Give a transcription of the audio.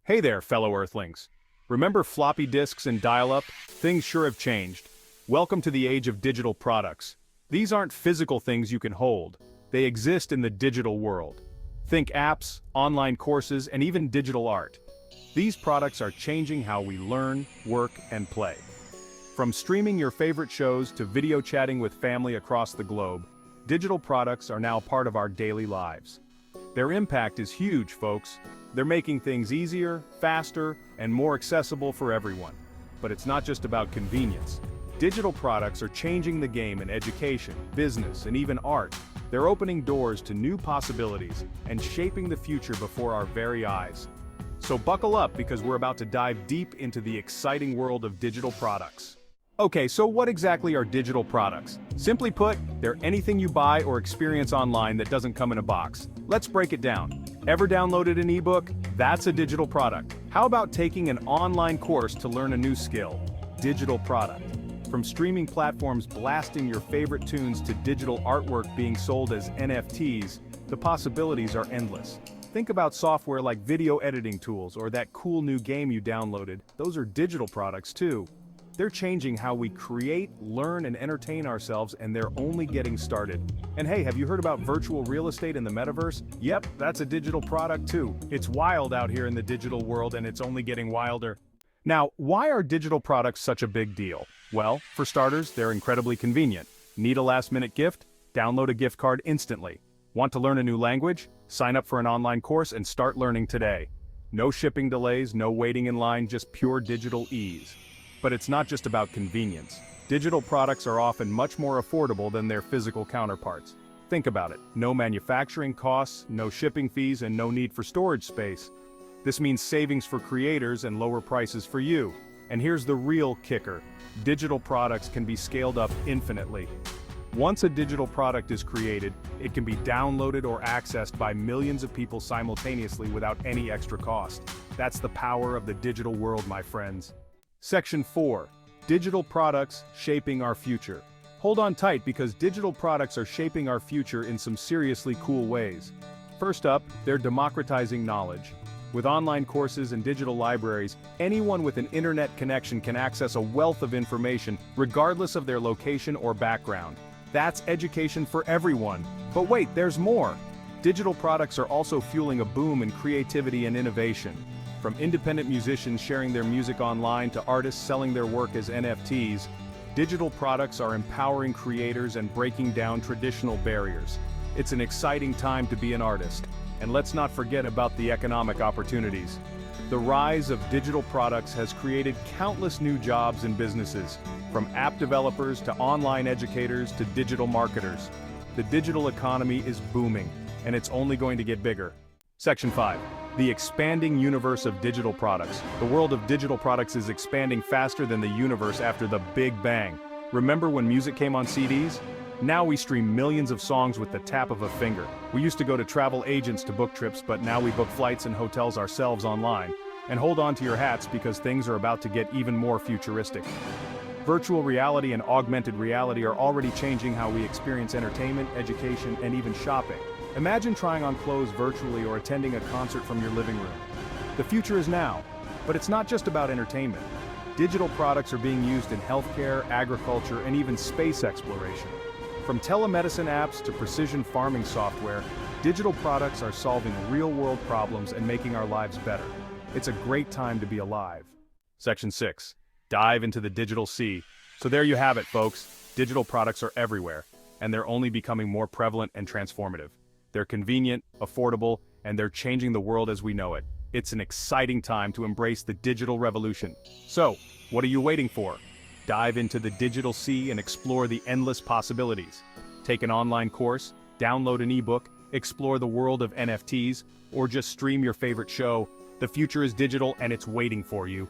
Hey there, fellow Earthlings. Remember floppy disks and dial-up? Things sure have changed. Welcome to the age of digital products. These aren't physical things you can hold. They exist in the digital world. Think apps, online courses, and even digital art. These products are changing how we learn, work, and play. From streaming your favorite shows to video chatting with family across the globe, digital products are now part of our daily lives. Their impact is huge, folks. They're making things easier, faster, and more accessible for everyone. But it's not just about convenience. Digital products are changing the game in education, business, and even art. They're opening doors to new possibilities and shaping the future before our very eyes. So buckle up because we're about to dive deep into the exciting world of digital products. Okay, so what exactly are digital products? Simply put, they're anything you buy or experience online that doesn't come in a box. Let's break it down. Ever downloaded an ebook? That's a digital product. How about taking an online course to learn a new skill? Digital product. From streaming platforms blasting your favorite tunes to digital artwork being sold as NFTs, the possibilities are endless. Think about software like video editing tools or that cool new game you downloaded. Those are digital products too. They're changing how we create, learn, and entertain ourselves, and they're only getting started. And hey, have you heard about virtual real estate in the metaverse? Yep, that's a digital product too. It's wild out here in the digital world, and it's only getting wilder. Now, why are digital products such a big deal? Well, for starters, they're incredibly convenient. Need a last-minute gift? Download a gift card instantly. Want to learn a new language? Sign up for an online course and start learning today. No shipping delays, no waiting in line, just pure digital ease. But it's not just about convenience. Digital products are often much more affordable than their physical counterparts. Think about it. No manufacturing costs, no shipping fees, and no need for storage space. This means savings for creators and lower prices for you. And here's the real kicker. Digital products can be scaled up infinitely. Once a digital product is created, it can be downloaded or accessed by millions of people simultaneously without any extra cost. That's the power of the digital world, my friends. Section 4. Digital products shaping our future. Hold on tight because digital products are shaping our future in some seriously cool ways. First up, they're democratizing knowledge. With online courses and digital libraries, anyone with an internet connection can access a wealth of information regardless of their location or background. That's education for everyone. But wait, there's more. Digital products are also fueling a boom in creativity and innovation. From independent musicians sharing their music online to artists selling their work as NFTs, digital products are empowering creators and breaking down traditional barriers. It's an exciting time to be an artist. And let's not forget about the economic opportunities. The rise of digital products has created countless new jobs and businesses, from app developers to online educators to digital marketers. The digital economy is booming, and it's only going to get bigger. Section 5. The expanding universe of digital products. The world of digital products is expanding faster than the universe after the Big Bang. Remember when music came on CDs? Now we stream millions of songs with the tap of a finger. We used to go to travel agents to book trips, but now we book flights and hotels ourselves online. And hold on to your hats because things are about to get even more futuristic. Virtual reality and augmented reality are already changing how we experience entertainment, education, and even shopping. Imagine trying on clothes virtually or attending a concert from your living room. The future is now, but it's not just about entertainment. Digital products are being used in healthcare, agriculture, and even space exploration. From telemedicine apps to precision farming software, digital products are solving real-world problems and making our lives better. It's a great time to be alive. Section 6. Dive into the digital sea. So there you have it, folks. Digital products are everywhere, and they're only becoming more prevalent and transformative. They're convenient, affordable, and they're changing the world as we know it. It's an exciting time to embrace the digital revolution. So, what are you waiting for? Dive into the digital sea and explore the endless possibilities. Take an online course, download an ebook, explore the world of NFTs, or just stream your favorite show. The future is digital and it's waiting for you.